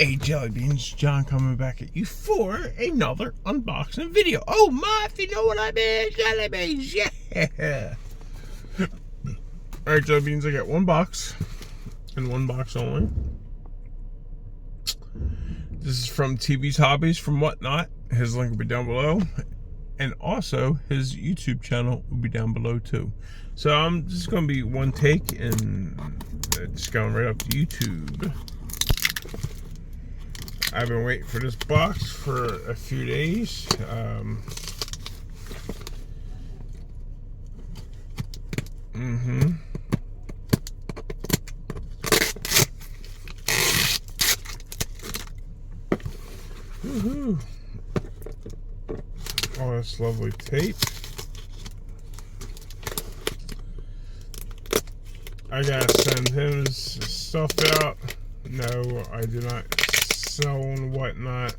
Hey Jelly Beans, John coming back at you for another unboxing video. Oh my, if you know what I mean, Jelly Beans, yeah! Alright Jelly Beans, I got one box, and one box only. This is from TV's Hobbies from Whatnot. His link will be down below. And also, his YouTube channel will be down below too. So I'm just going to be one take and just going right up to YouTube. I've been waiting for this box for a few days. Woohoo! Oh, that's lovely tape. I gotta send him his stuff out. No, I do not sell on Whatnot.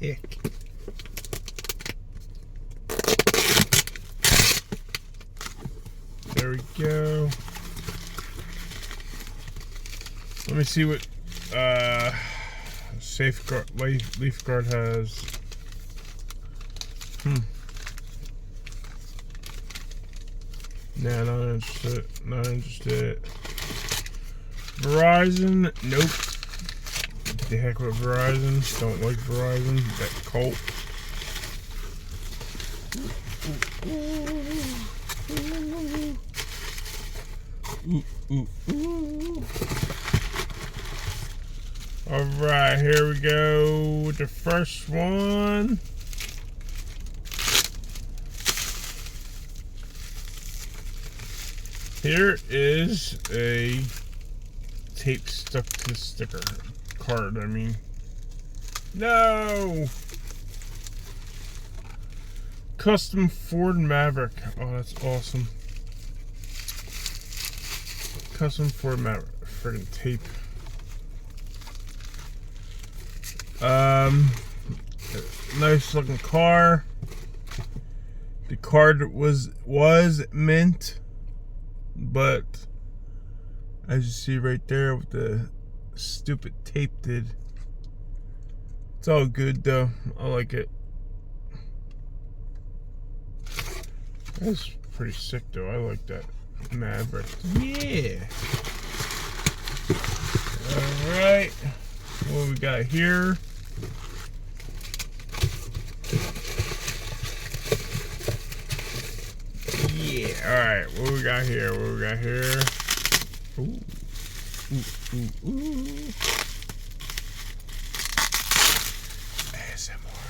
Heck. There we go. Let me see what Safeguard Leafguard has. Nah, not interested. Not interested. Verizon, nope. What the heck with Verizon? Don't like Verizon. That cult. Alright, here we go with the first one. Here is a tape stuck to the sticker card, I mean. No! Custom Ford Maverick. Oh, that's awesome. Custom Ford Maverick. Friggin' tape. Nice looking car. The card was mint, but as you see right there with the stupid tape did. It's all good though. I like it. That's pretty sick though. I like that Maverick. Yeah. Alright. What we got here? Yeah. Alright. What we got here? What we got here? Ooh. Ooh, ooh, ooh. ASMR.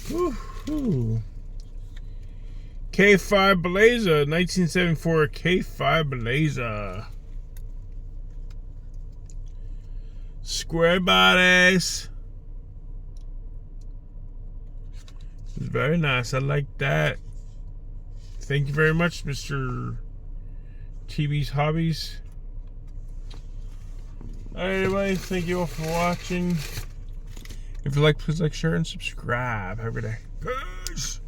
Woohoo. K5 Blazer, 1974 K5 Blazer. Square bodies. It's very nice. I like that. Thank you very much, Mr. TV's Hobbies. Anyway, thank you all for watching. If you like, please like, share, and subscribe. Have a good day. Peace.